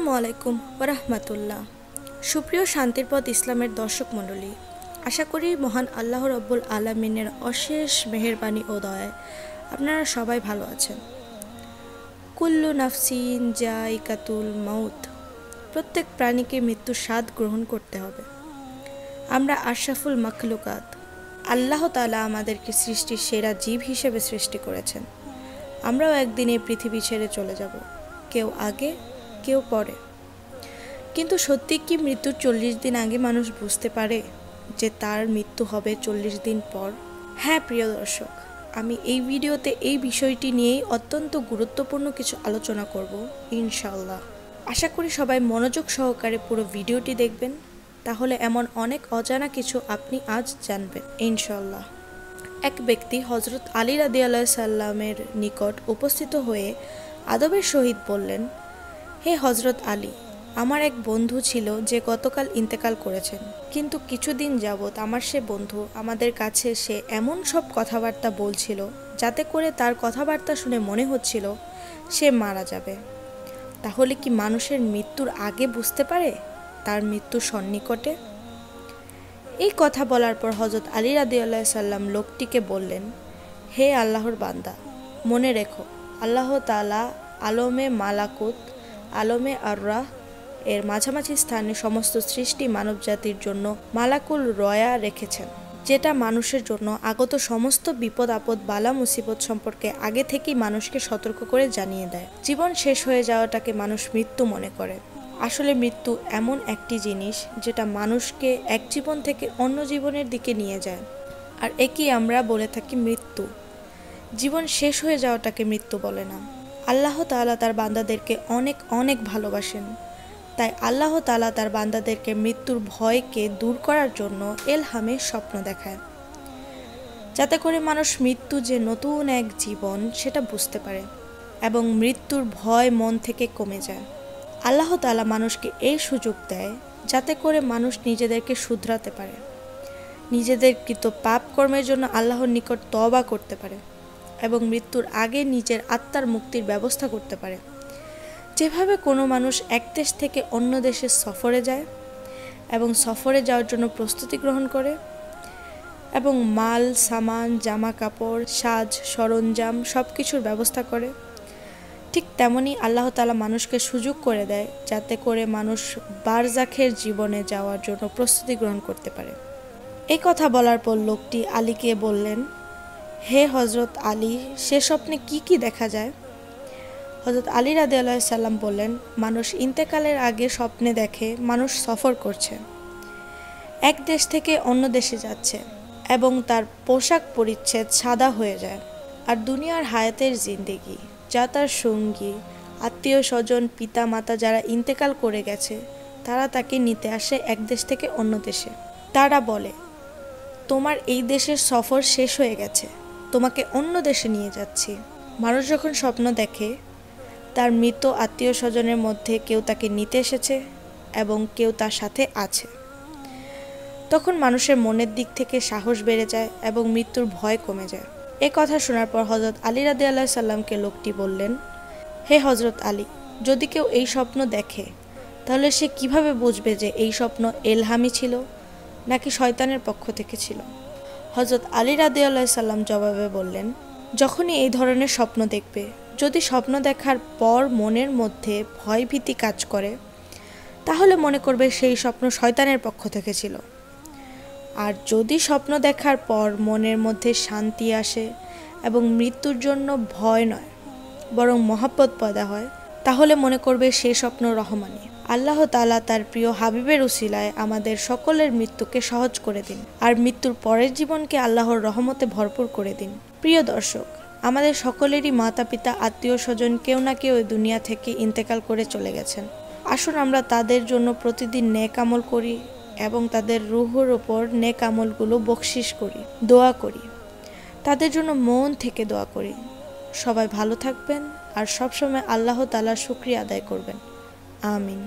আসসালামু আলাইকুম ওরহমতুল্লাহ। সুপ্রিয় শান্তির পথ ইসলামের দর্শক মণ্ডলী, আশা করি মহান আল্লাহ রব্বুল আলামিনের অশেষ মেহেরবানি ও দয়ায় আপনারা সবাই ভালো আছেন। কুল্লু নাফসিন জাইকাতুল মাউত, প্রত্যেক প্রাণীকে মৃত্যুর স্বাদ গ্রহণ করতে হবে। আমরা আশরাফুল মাখলুকাত, আল্লাহ তাআলা আমাদেরকে সৃষ্টির সেরা জীব হিসেবে সৃষ্টি করেছেন। আমরাও একদিন এই পৃথিবী ছেড়ে চলে যাব, কেউ আগে কেউ পরে। কিন্তু সত্যি কি মৃত্যুর 40 দিন আগে মানুষ বুঝতে পারে যে তার মৃত্যু হবে 40 দিন পর? হ্যাঁ প্রিয় দর্শক, আমি এই ভিডিওতে এই বিষয়টি নিয়েই অত্যন্ত গুরুত্বপূর্ণ কিছু আলোচনা করব ইনশাআল্লাহ। আশা করি সবাই মনোযোগ সহকারে পুরো ভিডিওটি দেখবেন, তাহলে এমন অনেক অজানা কিছু আপনি আজ জানবেন ইনশাআল্লাহ। এক ব্যক্তি হযরত আলী রাদিয়াল্লাহু সাল্লামের নিকট উপস্থিত হয়ে আদবের সহিত বললেন, হে হযরত আলী, আমার এক বন্ধু ছিল যে গতকাল ইন্তেকাল করেছেন, কিন্তু কিছুদিন যাবৎ আমার সে বন্ধু আমাদের কাছে সে এমন সব কথাবার্তা বলছিল যাতে করে তার কথাবার্তা শুনে মনে হচ্ছিল সে মারা যাবে। তাহলে কি মানুষের মৃত্যুর আগে বুঝতে পারে তার মৃত্যু সন্নিকটে? এই কথা বলার পর হযরত আলী রাদিয়াল্লাহু সাল্লাম লোকটিকে বললেন, হে আল্লাহর বান্দা, মনে রেখো আল্লাহ তাআলা আলমে মালাকুত আলমে আরওয়াহ এর মাঝামাঝি স্থানে সমস্ত সৃষ্টি মানব জাতির জন্য মালাকুল রয়া রেখেছেন, যেটা মানুষের জন্য আগত সমস্ত বিপদ আপদ বালা মুসিবত সম্পর্কে আগে থেকেই মানুষকে সতর্ক করে জানিয়ে দেয়। জীবন শেষ হয়ে যাওয়াটাকে মানুষ মৃত্যু মনে করে। আসলে মৃত্যু এমন একটি জিনিস যেটা মানুষকে এক জীবন থেকে অন্য জীবনের দিকে নিয়ে যায়, আর একই আমরা বলে থাকি মৃত্যু। জীবন শেষ হয়ে যাওয়াটাকে মৃত্যু বলে না। আল্লাহ তাআলা তার বান্দাদেরকে অনেক অনেক ভালোবাসেন, তাই আল্লাহ তাআলা তার বান্দাদেরকে মৃত্যুর ভয়কে দূর করার জন্য এলহামের স্বপ্ন দেখায়, যাতে করে মানুষ মৃত্যু যে নতুন এক জীবন সেটা বুঝতে পারে এবং মৃত্যুর ভয় মন থেকে কমে যায়। আল্লাহ তাআলা মানুষকে এই সুযোগ দেয় যাতে করে মানুষ নিজেদেরকে শুধরাতে পারে, নিজেদের কৃত পাপ কর্মের জন্য আল্লাহর নিকট তওবা করতে পারে এবং মৃত্যুর আগে নিজের আত্মার মুক্তির ব্যবস্থা করতে পারে। যেভাবে কোনো মানুষ এক দেশ থেকে অন্য দেশে সফরে যায় এবং সফরে যাওয়ার জন্য প্রস্তুতি গ্রহণ করে এবং মাল সামান জামা কাপড় সাজ সরঞ্জাম সব কিছুর ব্যবস্থা করে, ঠিক তেমনি আল্লাহ তাআলা মানুষকে সুযোগ করে দেয় যাতে করে মানুষ বারজাখের জীবনে যাওয়ার জন্য প্রস্তুতি গ্রহণ করতে পারে। এই কথা বলার পর লোকটি আলীকে বললেন, হে হযরত আলী, সে স্বপ্নে কি কি দেখা যায়? হযরত আলী রাদিয়াল্লাহু সাল্লাম বললেন, মানুষ ইন্তেকালের আগে স্বপ্নে দেখে মানুষ সফর করছে, এক দেশ থেকে অন্য দেশে যাচ্ছে এবং তার পোশাক পরিচ্ছদ সাদা হয়ে যায়, আর দুনিয়ার হায়াতের জিন্দেগি যা তার সঙ্গী আত্মীয় স্বজন পিতা মাতা যারা ইন্তেকাল করে গেছে তারা তাকে নিতে আসে এক দেশ থেকে অন্য দেশে। তারা বলে, তোমার এই দেশের সফর শেষ হয়ে গেছে, তোমাকে অন্য দেশে নিয়ে যাচ্ছি। মানুষ যখন স্বপ্ন দেখে তার মৃত আত্মীয় স্বজনের মধ্যে কেউ তাকে নিতে এসেছে এবং কেউ তার সাথে আছে, তখন মানুষের মনের দিক থেকে সাহস বেড়ে যায় এবং মৃত্যুর ভয় কমে যায়। এ কথা শোনার পর হযরত আলী রাদিয়াল্লাহু সাল্লামকে লোকটি বললেন, হে হযরত আলী, যদি কেউ এই স্বপ্ন দেখে তাহলে সে কিভাবে বুঝবে যে এই স্বপ্ন এলহামি ছিল নাকি শয়তানের পক্ষ থেকে ছিল? হযরত আলী রাদিয়াল্লাহু সাল্লাম জবাবে বললেন, যখনই এই ধরনের স্বপ্ন দেখবে, যদি স্বপ্ন দেখার পর মনের মধ্যে ভয় ভীতি কাজ করে তাহলে মনে করবে সেই স্বপ্ন শয়তানের পক্ষ থেকে ছিল, আর যদি স্বপ্ন দেখার পর মনের মধ্যে শান্তি আসে এবং মৃত্যুর জন্য ভয় নয় বরং মহব্বত পয়দা হয় তাহলে মনে করবে সেই স্বপ্ন রহমানি। আল্লাহ তাআলা তার প্রিয় হাবিবের উসিলায় আমাদের সকলের মৃত্যুকে সহজ করে দিন, আর মৃত্যুর পরের জীবনকে আল্লাহর রহমতে ভরপুর করে দিন। প্রিয় দর্শক, আমাদের সকলেরই মাতা পিতা আত্মীয় স্বজন কেউ না কেউ এই দুনিয়া থেকে ইন্তেকাল করে চলে গেছেন। আসুন আমরা তাদের জন্য প্রতিদিন নেক আমল করি এবং তাদের রূহের উপর নেক আমলগুলো বকশিশ করি, দোয়া করি, তাদের জন্য মন থেকে দোয়া করি। সবাই ভালো থাকবেন আর সবসময় আল্লাহ তাআলার শুকরিয়া আদায় করবেন। আমিন।